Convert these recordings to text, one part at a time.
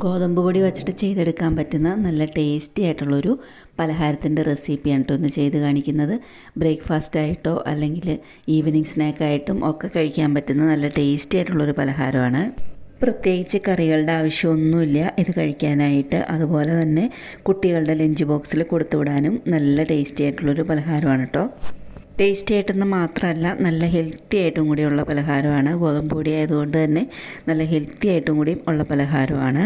ഗോതമ്പ് പൊടി വച്ചിട്ട് ചെയ്തെടുക്കാൻ പറ്റുന്ന നല്ല ടേസ്റ്റി ആയിട്ടുള്ളൊരു പലഹാരത്തിൻ്റെ റെസിപ്പിയാണ് കേട്ടോ ഒന്ന് ചെയ്ത് കാണിക്കുന്നത്. ബ്രേക്ക്ഫാസ്റ്റ് ആയിട്ടോ അല്ലെങ്കിൽ ഈവനിങ് സ്നാക്കായിട്ടും ഒക്കെ കഴിക്കാൻ പറ്റുന്ന നല്ല ടേസ്റ്റി ആയിട്ടുള്ളൊരു പലഹാരമാണ്. പ്രത്യേകിച്ച് കറികളുടെ ആവശ്യമൊന്നുമില്ല ഇത് കഴിക്കാനായിട്ട്. അതുപോലെ തന്നെ കുട്ടികളുടെ ലഞ്ച് ബോക്സിൽ കൊടുത്തു വിടാനും നല്ല ടേസ്റ്റി ആയിട്ടുള്ളൊരു പലഹാരമാണ് കേട്ടോ. ടേസ്റ്റി ആയിട്ടെന്ന് മാത്രമല്ല നല്ല ഹെൽത്തി ആയിട്ടും കൂടിയുള്ള പലഹാരമാണ്. ഗോതമ്പ് പൊടി ആയതുകൊണ്ട് തന്നെ നല്ല ഹെൽത്തി ആയിട്ടും കൂടിയും ഉള്ള പലഹാരമാണ്.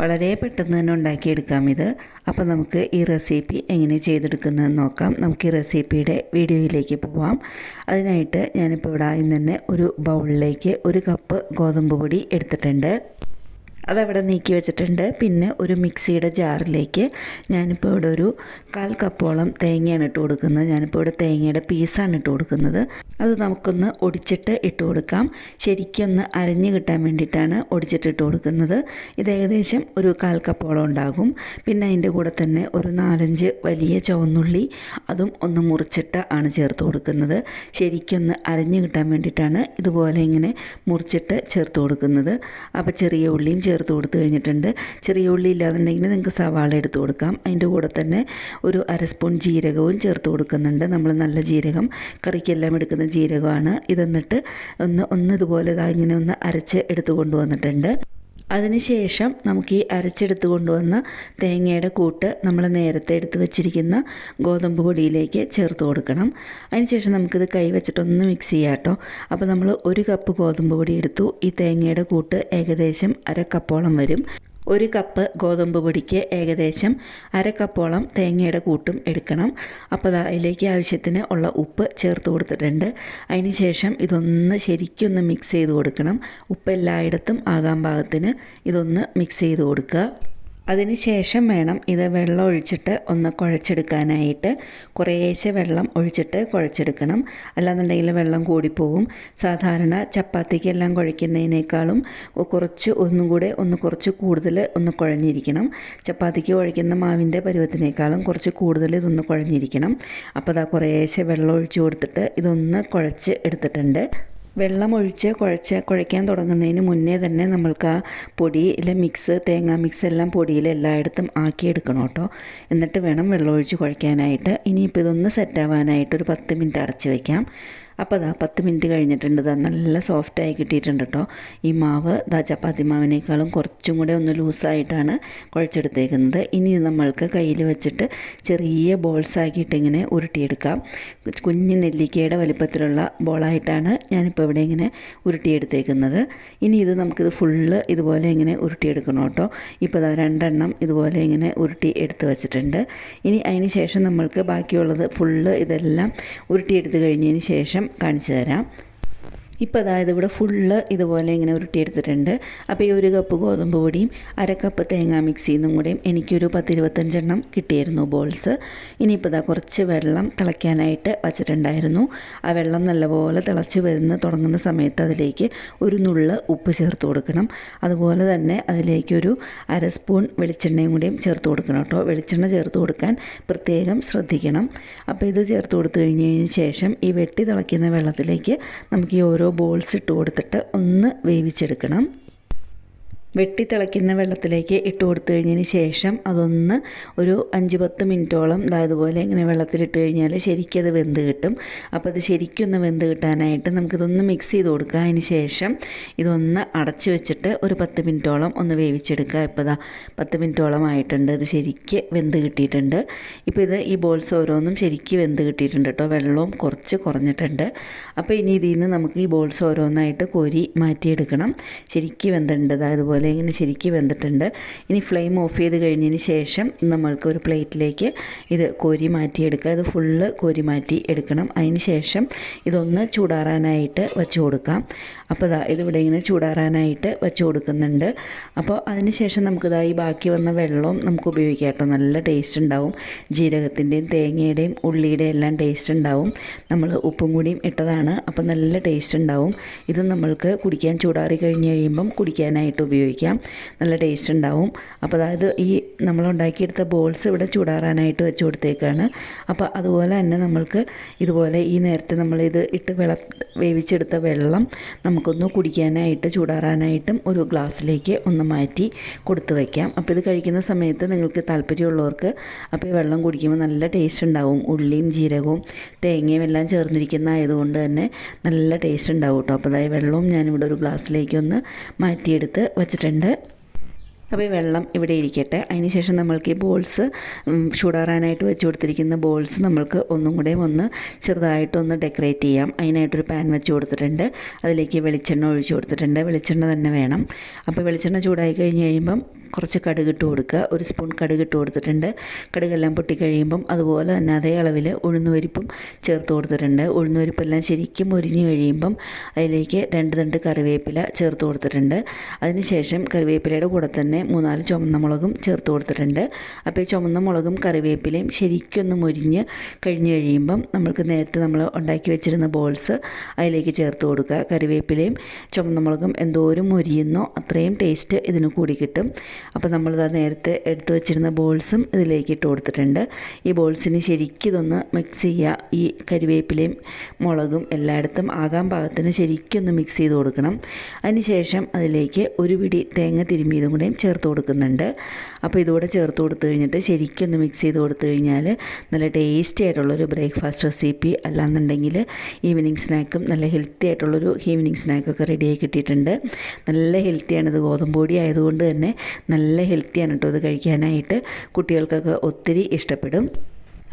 വളരെ പെട്ടെന്ന് തന്നെ ഉണ്ടാക്കിയെടുക്കാം ഇത്. അപ്പോൾ നമുക്ക് ഈ റെസിപ്പി എങ്ങനെ ചെയ്തെടുക്കുന്നതെന്ന് നോക്കാം. നമുക്ക് ഈ റെസിപ്പിയുടെ വീഡിയോയിലേക്ക് പോവാം. അതിനായിട്ട് ഞാനിപ്പോൾ ഇവിടെ ആദ്യം തന്നെ ഒരു ബൗളിലേക്ക് 1 കപ്പ് ഗോതമ്പ് പൊടി എടുത്തിട്ടുണ്ട്. അതവിടെ നീക്കി വെച്ചിട്ടുണ്ട്. പിന്നെ ഒരു മിക്സിയുടെ ജാറിലേക്ക് ഞാനിപ്പോൾ ഇവിടെ ഒരു 1/4 കപ്പോളം തേങ്ങയാണ് ഇട്ട് കൊടുക്കുന്നത്. ഞാനിപ്പോൾ ഇവിടെ തേങ്ങയുടെ പീസാണ് ഇട്ട് കൊടുക്കുന്നത്. അത് നമുക്കൊന്ന് ഒടിച്ചിട്ട് ഇട്ട് കൊടുക്കാം. ശരിക്കൊന്ന് അരഞ്ഞ് കിട്ടാൻ വേണ്ടിയിട്ടാണ് ഒടിച്ചിട്ട് ഇട്ട് കൊടുക്കുന്നത്. ഇത് ഏകദേശം ഒരു 1/4 കപ്പോളം ഉണ്ടാകും. പിന്നെ അതിൻ്റെ കൂടെ തന്നെ ഒരു 4-5 വലിയ ചുവന്നുള്ളി അതും ഒന്ന് മുറിച്ചിട്ട് ആണ് ചേർത്ത് കൊടുക്കുന്നത്. ശരിക്കൊന്ന് അരഞ്ഞ് കിട്ടാൻ വേണ്ടിയിട്ടാണ് ഇതുപോലെ ഇങ്ങനെ മുറിച്ചിട്ട് ചേർത്ത് കൊടുക്കുന്നത്. അപ്പോൾ ചെറിയ ഉള്ളിയും ചേർത്ത് കൊടുത്തു കഴിഞ്ഞിട്ടുണ്ട്. ചെറിയ ഉള്ളി ഇല്ലാന്നുണ്ടെങ്കിൽ നിങ്ങൾക്ക് സവാള എടുത്ത് കൊടുക്കാം. അതിൻ്റെ കൂടെ തന്നെ ഒരു 1/2 സ്പൂൺ ജീരകവും ചേർത്ത് കൊടുക്കുന്നുണ്ട്. നമ്മൾ നല്ല ജീരകം, കറിക്കെല്ലാം എടുക്കുന്ന ജീരകമാണ്. ഇതെന്നിട്ട് ഒന്ന് ഇതുപോലെ ഇങ്ങനെ ഒന്ന് അരച്ച് എടുത്ത് കൊണ്ടുവന്നിട്ടുണ്ട്. അതിനുശേഷം നമുക്ക് ഈ അരച്ചെടുത്ത് കൊണ്ടുവന്ന തേങ്ങയുടെ കൂട്ട് നമ്മൾ നേരത്തെ എടുത്ത് വെച്ചിരിക്കുന്ന ഗോതമ്പ് പൊടിയിലേക്ക് ചേർത്ത് കൊടുക്കണം. അതിനുശേഷം നമുക്കിത് കൈ വെച്ചിട്ടൊന്ന് മിക്സ് ചെയ്യാം കേട്ടോ. അപ്പോൾ നമ്മൾ 1 കപ്പ് ഗോതമ്പ് പൊടി എടുത്തു. ഈ തേങ്ങയുടെ കൂട്ട് ഏകദേശം 1/2 കപ്പോളം വരും. 1 കപ്പ് ഗോതമ്പ് പൊടിക്ക് ഏകദേശം 1/2 കപ്പോളം തേങ്ങയുടെ കൂട്ടും എടുക്കണം. അപ്പോൾ അതിലേക്ക് ആവശ്യത്തിന് ഉള്ള ഉപ്പ് ചേർത്ത് കൊടുത്തിട്ടുണ്ട്. അതിന് ശേഷം ഇതൊന്ന് ശരിക്കൊന്ന് മിക്സ് ചെയ്ത് കൊടുക്കണം. ഉപ്പ് എല്ലായിടത്തും ആകാൻ പാകത്തിന് ഇതൊന്ന് മിക്സ് ചെയ്ത് കൊടുക്കുക. അതിന് ശേഷം വേണം ഇത് വെള്ളം ഒഴിച്ചിട്ട് ഒന്ന് കുഴച്ചെടുക്കാനായിട്ട്. കുറേശ്ശെ വെള്ളം ഒഴിച്ചിട്ട് കുഴച്ചെടുക്കണം. അല്ലാന്നുണ്ടെങ്കിൽ വെള്ളം കൂടിപ്പോകും. സാധാരണ ചപ്പാത്തിക്കെല്ലാം കുഴയ്ക്കുന്നതിനേക്കാളും കുറച്ച് കൂടുതൽ ഒന്ന് കുഴഞ്ഞിരിക്കണം. ചപ്പാത്തിക്ക് കുഴയ്ക്കുന്ന മാവിൻ്റെ പരുവത്തിനേക്കാളും കുറച്ച് കൂടുതൽ ഇതൊന്ന് കുഴഞ്ഞിരിക്കണം. അപ്പോൾ കുറേശ്ശെ വെള്ളം ഒഴിച്ച് കൊടുത്തിട്ട് ഇതൊന്ന് കുഴച്ച് എടുത്തിട്ടുണ്ട്. വെള്ളം ഒഴിച്ച് കുഴയ്ക്കാൻ തുടങ്ങുന്നതിന് മുന്നേ തന്നെ നമ്മൾക്ക് ആ പൊടിയിലെ തേങ്ങാ മിക്സ് എല്ലാം പൊടിയിൽ എല്ലായിടത്തും ആക്കിയെടുക്കണം കേട്ടോ. എന്നിട്ട് വേണം വെള്ളം ഒഴിച്ച് കുഴയ്ക്കാനായിട്ട്. ഇനിയിപ്പോൾ ഇതൊന്ന് സെറ്റാവാനായിട്ട് ഒരു 10 മിനിറ്റ് അടച്ച് വയ്ക്കാം. അപ്പോൾ 10 മിനിറ്റ് കഴിഞ്ഞിട്ടുണ്ട്. നല്ല സോഫ്റ്റായി കിട്ടിയിട്ടുണ്ട് കേട്ടോ. ഈ മാവ് ചപ്പാത്തി മാവിനേക്കാളും കുറച്ചും കൂടെ ഒന്ന് ലൂസായിട്ടാണ് കുഴച്ചെടുത്തേക്കുന്നത്. ഇനി നമ്മൾക്ക് കയ്യിൽ വെച്ചിട്ട് ചെറിയ ബോൾസ് ആക്കിയിട്ട് ഇങ്ങനെ ഉരുട്ടിയെടുക്കാം. കുഞ്ഞ് നെല്ലിക്കയുടെ വലിപ്പത്തിലുള്ള ബോളായിട്ടാണ് ഞാനിപ്പോൾ ഇവിടെ ഇങ്ങനെ ഉരുട്ടിയെടുത്തേക്കുന്നത്. ഇനി നമുക്കിത് ഫുള്ള് ഇതുപോലെ ഇങ്ങനെ ഉരുട്ടിയെടുക്കണം കേട്ടോ. ഇപ്പോൾ 2 എണ്ണം ഇതുപോലെ ഇങ്ങനെ ഉരുട്ടി എടുത്ത് വെച്ചിട്ടുണ്ട്. ഇനി അതിന് ശേഷം നമ്മൾക്ക് ബാക്കിയുള്ളത് ഫുള്ള് ഇതെല്ലാം ഉരുട്ടിയെടുത്ത് കഴിഞ്ഞതിന് ശേഷം കാണിച്ചു തരാം. ഇപ്പോൾ ഇവിടെ ഫുള്ള് ഇതുപോലെ ഇങ്ങനെ ഉരുട്ടിയെടുത്തിട്ടുണ്ട്. അപ്പോൾ ഈ 1 കപ്പ് ഗോതമ്പ് പൊടിയും 1/2 കപ്പ് തേങ്ങാ മിക്സിയും കൂടെയും എനിക്കൊരു 10-25 എണ്ണം കിട്ടിയായിരുന്നു ബോൾസ്. ഇനിയിപ്പോൾ കുറച്ച് വെള്ളം തിളയ്ക്കാനായിട്ട് വച്ചിട്ടുണ്ടായിരുന്നു. ആ വെള്ളം നല്ലപോലെ തിളച്ച് തുടങ്ങുന്ന സമയത്ത് അതിലേക്ക് ഒരു നുള്ള് ഉപ്പ് ചേർത്ത് കൊടുക്കണം. അതുപോലെ തന്നെ അതിലേക്കൊരു 1/2 സ്പൂൺ വെളിച്ചെണ്ണയും കൂടെയും ചേർത്ത് കൊടുക്കണം കേട്ടോ. വെളിച്ചെണ്ണ ചേർത്ത് കൊടുക്കാൻ പ്രത്യേകം ശ്രദ്ധിക്കണം. അപ്പോൾ ഇത് ചേർത്ത് കൊടുത്തു കഴിഞ്ഞതിന് ശേഷം ഈ വെട്ടി തിളയ്ക്കുന്ന വെള്ളത്തിലേക്ക് നമുക്ക് ഈ ഓരോ ബോൾസ് ഇട്ട് കൊടുത്തിട്ട് ഒന്ന് വേവിച്ചെടുക്കണം. വെട്ടിത്തിളയ്ക്കുന്ന വെള്ളത്തിലേക്ക് ഇട്ട് കൊടുത്തു കഴിഞ്ഞതിന് ശേഷം അതൊന്ന് ഒരു 5-10 മിനിറ്റോളം ഇതുപോലെ ഇങ്ങനെ വെള്ളത്തിലിട്ട് കഴിഞ്ഞാൽ ശരിക്കും അത് വെന്ത് കിട്ടും. അപ്പോൾ അത് ശരിക്കൊന്ന് വെന്ത് കിട്ടാനായിട്ട് നമുക്കിതൊന്ന് മിക്സ് ചെയ്ത് കൊടുക്കുക. അതിന് ശേഷം ഇതൊന്ന് അടച്ച് വെച്ചിട്ട് ഒരു 10 മിനിറ്റോളം ഒന്ന് വേവിച്ചെടുക്കുക. ഇപ്പോൾ 10 മിനിറ്റോളം ആയിട്ടുണ്ട്. ഇത് ശരിക്ക് വെന്ത് കിട്ടിയിട്ടുണ്ട്. ഇപ്പോൾ ഈ ബോൾസ് ഓരോന്നും ശരിക്ക് വെന്ത് കിട്ടിയിട്ടുണ്ട് കേട്ടോ. വെള്ളവും കുറച്ച് കുറഞ്ഞിട്ടുണ്ട്. അപ്പോൾ ഇനി ഇതിൽ നിന്ന് നമുക്ക് ഈ ബോൾസ് ഓരോന്നായിട്ട് കോരി മാറ്റിയെടുക്കണം. ശരിക്ക് വെന്തിട്ടുണ്ട്. അതുപോലെ ഇങ്ങനെ ശരിക്കും വെന്തിട്ടുണ്ട്. ഇനി ഫ്ലെയിം ഓഫ് ചെയ്ത് കഴിഞ്ഞതിന് ശേഷം നമ്മൾക്ക് ഒരു പ്ലേറ്റിലേക്ക് ഇത് കോരി മാറ്റിയെടുക്കുക. ഇത് ഫുള്ള് കോരി മാറ്റി എടുക്കണം. അതിന് ശേഷം ഇതൊന്ന് ചൂടാറാനായിട്ട് വെച്ച് കൊടുക്കാം. അപ്പോൾ ഇതിവിടെ ഇങ്ങനെ ചൂടാറാനായിട്ട് വെച്ച് കൊടുക്കുന്നുണ്ട്. അപ്പോൾ അതിന് ശേഷം നമുക്കിത് ഈ ബാക്കി വന്ന വെള്ളവും നമുക്ക് ഉപയോഗിക്കാം കേട്ടോ. നല്ല ടേസ്റ്റ് ഉണ്ടാവും. ജീരകത്തിൻ്റെയും തേങ്ങയുടെയും ഉള്ളിയുടെയും എല്ലാം ടേസ്റ്റ് ഉണ്ടാവും. നമ്മൾ ഉപ്പും കൂടിയും ഇട്ടതാണ്. അപ്പോൾ നല്ല ടേസ്റ്റ് ഉണ്ടാവും. ഇത് നമ്മൾക്ക് കുടിക്കാൻ ചൂടാറി കഴിഞ്ഞ് കഴിയുമ്പം കുടിക്കാനായിട്ട് ഉപയോഗിക്കാം. നല്ല ടേസ്റ്റ് ഉണ്ടാവും. അപ്പോൾ ഈ നമ്മളുണ്ടാക്കിയെടുത്ത ബോൾസ് ഇവിടെ ചൂടാറാനായിട്ട് വെച്ച് കൊടുത്തേക്കാണ്. അപ്പോൾ അതുപോലെ തന്നെ നമ്മൾക്ക് ഇതുപോലെ ഈ നേരത്തെ നമ്മളിത് ഇട്ട് വേവിച്ചെടുത്ത വെള്ളം നമുക്കൊന്ന് കുടിക്കാനായിട്ട് ചൂടാറാനായിട്ടും ഒരു ഗ്ലാസ്സിലേക്ക് ഒന്ന് മാറ്റി കൊടുത്ത് വയ്ക്കാം. അപ്പോൾ ഇത് കഴിക്കുന്ന സമയത്ത് നിങ്ങൾക്ക് താല്പര്യമുള്ളവർക്ക് അപ്പോൾ ഈ വെള്ളം കുടിക്കുമ്പോൾ നല്ല ടേസ്റ്റ് ഉണ്ടാവും. ഉള്ളിയും ജീരകവും തേങ്ങയും എല്ലാം ചേർന്നിരിക്കുന്ന ആയതുകൊണ്ട് തന്നെ നല്ല ടേസ്റ്റ് ഉണ്ടാവും കേട്ടോ. അപ്പോൾ അതായത് വെള്ളവും ഞാനിവിടെ ഒരു ഗ്ലാസ്സിലേക്ക് ഒന്ന് മാറ്റിയെടുത്ത് വച്ചിട്ടുണ്ട്. അപ്പോൾ ഈ വെള്ളം ഇവിടെ ഇരിക്കട്ടെ. അതിന് ശേഷം നമ്മൾക്ക് ഈ ബോൾസ് ചൂടാറാനായിട്ട് വെച്ച് കൊടുത്തിരിക്കുന്ന ബോൾസ് നമ്മൾക്ക് ഒന്നും കൂടെ ഒന്ന് ചെറുതായിട്ടൊന്ന് ഡെക്കറേറ്റ് ചെയ്യാം. അതിനായിട്ടൊരു പാൻ വെച്ച് കൊടുത്തിട്ടുണ്ട്. അതിലേക്ക് വെളിച്ചെണ്ണ ഒഴിച്ച് കൊടുത്തിട്ടുണ്ട്. വെളിച്ചെണ്ണ തന്നെ വേണം. അപ്പോൾ വെളിച്ചെണ്ണ ചൂടായി കഴിഞ്ഞ് കഴിയുമ്പം കുറച്ച് കടുകിട്ട് കൊടുക്കുക. ഒരു സ്പൂൺ കടുകിട്ട് കൊടുത്തിട്ടുണ്ട്. കടുകെല്ലാം പൊട്ടിക്കഴിയുമ്പം അതുപോലെ തന്നെ അതേ അളവിൽ ഉഴുന്നുപരിപ്പും ചേർത്ത് കൊടുത്തിട്ടുണ്ട്. ഉഴുന്നുപരിപ്പെല്ലാം ശരിക്കും മുരിഞ്ഞ് കഴിയുമ്പം അതിലേക്ക് 2 തണ്ട് കറിവേപ്പില ചേർത്ത് കൊടുത്തിട്ടുണ്ട്. അതിനുശേഷം കറിവേപ്പിലയുടെ കൂടെ തന്നെ 3-4 ചുവന്ന മുളകും ചേർത്ത് കൊടുത്തിട്ടുണ്ട്. അപ്പോൾ ഈ ചുവന്ന മുളകും കറിവേപ്പിലയും ശരിക്കൊന്ന് മുരിഞ്ഞ് കഴിഞ്ഞ് കഴിയുമ്പം നമ്മൾക്ക് നേരത്തെ നമ്മൾ ഉണ്ടാക്കി വെച്ചിരുന്ന ബോൾസ് അതിലേക്ക് ചേർത്ത് കൊടുക്കുക. കറിവേപ്പിലയും ചുവന്ന മുളകും എന്തോരം മുരിയുന്നോ അത്രയും ടേസ്റ്റ് ഇതിന് കൂടി കിട്ടും. അപ്പോൾ നമ്മളിത് നേരത്തെ എടുത്ത് വെച്ചിരുന്ന ബോൾസും ഇതിലേക്ക് ഇട്ട് കൊടുത്തിട്ടുണ്ട്. ഈ ബോൾസിന് ശരിക്കും ഇതൊന്ന് മിക്സ് ചെയ്യുക. ഈ കരിവേപ്പിലയും മുളകും എല്ലായിടത്തും ആകാൻ പാകത്തിന് ശരിക്കൊന്ന് മിക്സ് ചെയ്ത് കൊടുക്കണം. അതിനുശേഷം അതിലേക്ക് ഒരു പിടി തേങ്ങ തിരുമ്മിയതും കൂടെ ചേർത്ത് കൊടുക്കുന്നുണ്ട്. അപ്പോൾ ഇതുകൂടെ ചേർത്ത് കൊടുത്തു കഴിഞ്ഞിട്ട് ശരിക്കൊന്ന് മിക്സ് ചെയ്ത് കൊടുത്തു കഴിഞ്ഞാൽ നല്ല ടേസ്റ്റി ആയിട്ടുള്ളൊരു ബ്രേക്ക്ഫാസ്റ്റ് റെസിപ്പി, അല്ലാന്നുണ്ടെങ്കിൽ ഈവനിങ് സ്നാക്കും നല്ല ഹെൽത്തി ആയിട്ടുള്ളൊരു ഈവനിങ് സ്നാക്കൊക്കെ റെഡിയായി കിട്ടിയിട്ടുണ്ട്. നല്ല ഹെൽത്തിയാണ്. ഇത് ഗോതമ്പ് പൊടി ആയതുകൊണ്ട് തന്നെ നല്ല ഹെൽത്തിയാണ് കേട്ടോ ഇത് കഴിക്കാനായിട്ട്. കുട്ടികൾക്കൊക്കെ ഒത്തിരി ഇഷ്ടപ്പെടും.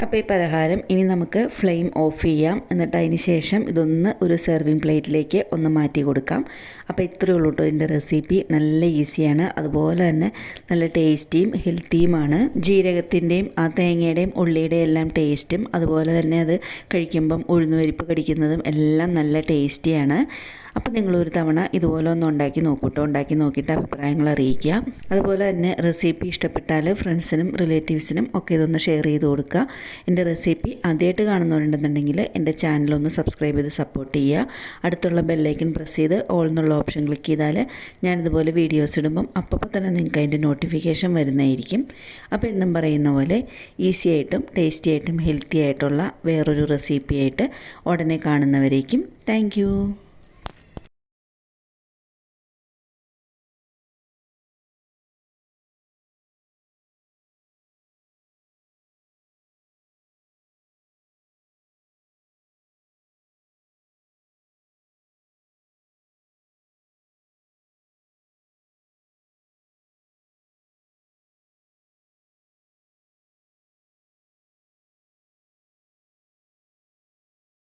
അപ്പോൾ ഈ പലഹാരം ഇനി നമുക്ക് ഫ്ലെയിം ഓഫ് ചെയ്യാം. എന്നിട്ട് അതിന് ശേഷം ഇതൊന്ന് ഒരു സെർവിങ് പ്ലേറ്റിലേക്ക് ഒന്ന് മാറ്റി കൊടുക്കാം. അപ്പോൾ ഇത്രയേ ഉള്ളൂ കേട്ടോ ഇതിൻ്റെ റെസിപ്പി. നല്ല ഈസിയാണ്, അതുപോലെ തന്നെ നല്ല ടേസ്റ്റിയും ഹെൽത്തിയുമാണ്. ജീരകത്തിൻ്റെയും ആ തേങ്ങയുടെയും ഉള്ളിയുടെയും എല്ലാം ടേസ്റ്റും അതുപോലെ തന്നെ അത് കഴിക്കുമ്പം ഉഴുന്നുപരിപ്പ് കടിക്കുന്നതും എല്ലാം നല്ല ടേസ്റ്റിയാണ്. അപ്പോൾ നിങ്ങളൊരു തവണ ഇതുപോലെ ഒന്ന് ഉണ്ടാക്കി നോക്കൂട്ടോ. ഉണ്ടാക്കി നോക്കിയിട്ട് അഭിപ്രായങ്ങൾ അറിയിക്കുക. അതുപോലെ തന്നെ റെസിപ്പി ഇഷ്ടപ്പെട്ടാൽ ഫ്രണ്ട്സിനും റിലേറ്റീവ്സിനും ഒക്കെ ഇതൊന്ന് ഷെയർ ചെയ്ത് കൊടുക്കുക. എൻ്റെ റെസിപ്പി ആദ്യമായിട്ട് കാണുന്നവരുണ്ടെന്നുണ്ടെങ്കിൽ എൻ്റെ ചാനലൊന്ന് സബ്സ്ക്രൈബ് ചെയ്ത് സപ്പോർട്ട് ചെയ്യുക. അടുത്തുള്ള ബെല്ലൈക്കൺ പ്രസ് ചെയ്ത് ഓൾ എന്നുള്ള ഓപ്ഷൻ ക്ലിക്ക് ചെയ്താൽ ഞാനിതുപോലെ വീഡിയോസ് ഇടുമ്പം അപ്പോൾ തന്നെ നിങ്ങൾക്ക് അതിൻ്റെ നോട്ടിഫിക്കേഷൻ വരുന്നതായിരിക്കും. അപ്പോൾ എന്നും പറയുന്ന പോലെ ഈസി ആയിട്ടും ടേസ്റ്റി ആയിട്ടും ഹെൽത്തി ആയിട്ടുള്ള വേറൊരു റെസിപ്പിയായിട്ട് ഉടനെ കാണുന്നവരേക്കും താങ്ക് യു.